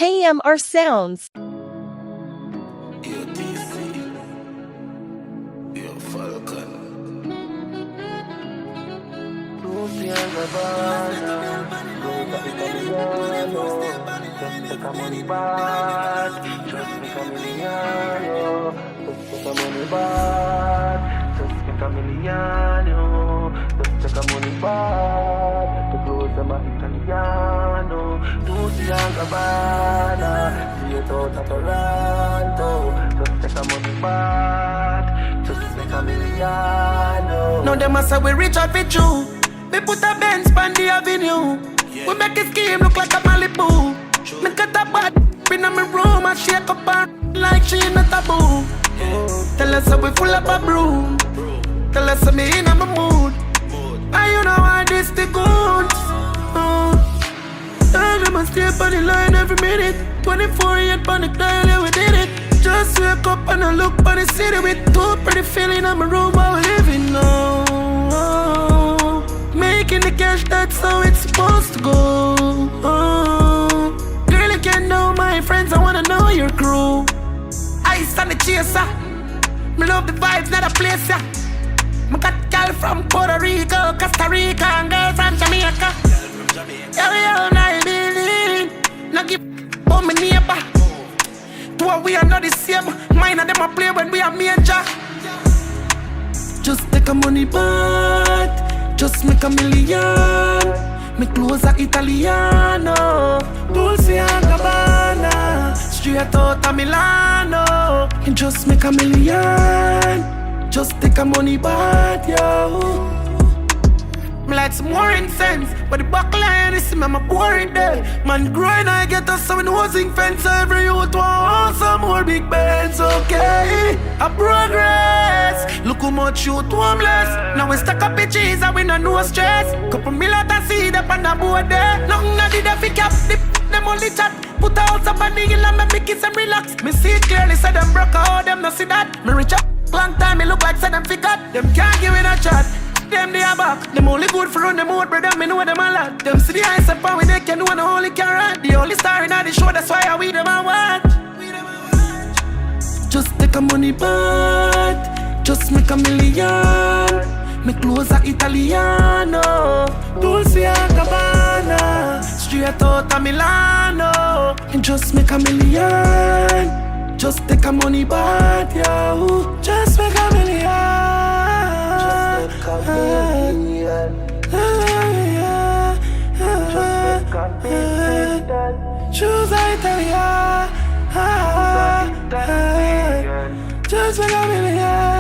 KMRSounds. Now them a say we rich out with you. We put a Benz on the avenue. We make a scheme look like a Malibu. Me cut a bad in my room and shake up her like she in a taboo. Tell us that we full up a broom. Tell us that me in my mood. And you know why this the goods. Tell them I stay on the line every minute. 24/8 on the dial, yeah we did it. Just wake up and I look on the city with two pretty feeling in my room while we living now. Making the cash, that's how it's supposed to go. Girl, you can know my friends, I wanna know your crew. Ice on the chaser. Me love the vibes, not a place, yeah. Me got girl from Puerto Rico, Costa Rica, and girl from Jamaica. Yeah, we all night believe. Now give on my neighbor. To what we are not the same. Mine and them a play when we are major. Just take a money bath. Just make a million. Me clothes are Italiano. Dolce and Gabbana. Straight out of Milano. And just make a million. Just take a money bath, yo. Me like some more incense, but the buckle line is my boring day. Man growing, I get us some housing fence. Every youth want some more big bands, okay? I progress. Look how much youth homeless. Now we stack up the cheese and we no stress. Couple million to see up on the board there. Nothing I did if cap them only chat. Put out some money in and make kiss and relax. Me see it clearly, say them broke out, them no see that. Me reach up long time, me look like say them figured. Them can't give it a chat. Them they are back. Them only good for run them out, brother. Me know them a lot. Them see the eyes up and we they can know the only carrot. The only star in the show, that's why I we them a watch. Just take a money bath. Just make a million. Me clothes are Italiano. Dolce and Gabbana. Straight out of Milano. And just make a million. Just take a money bath, yo. Just make a million. Choose Italia. Just like a million.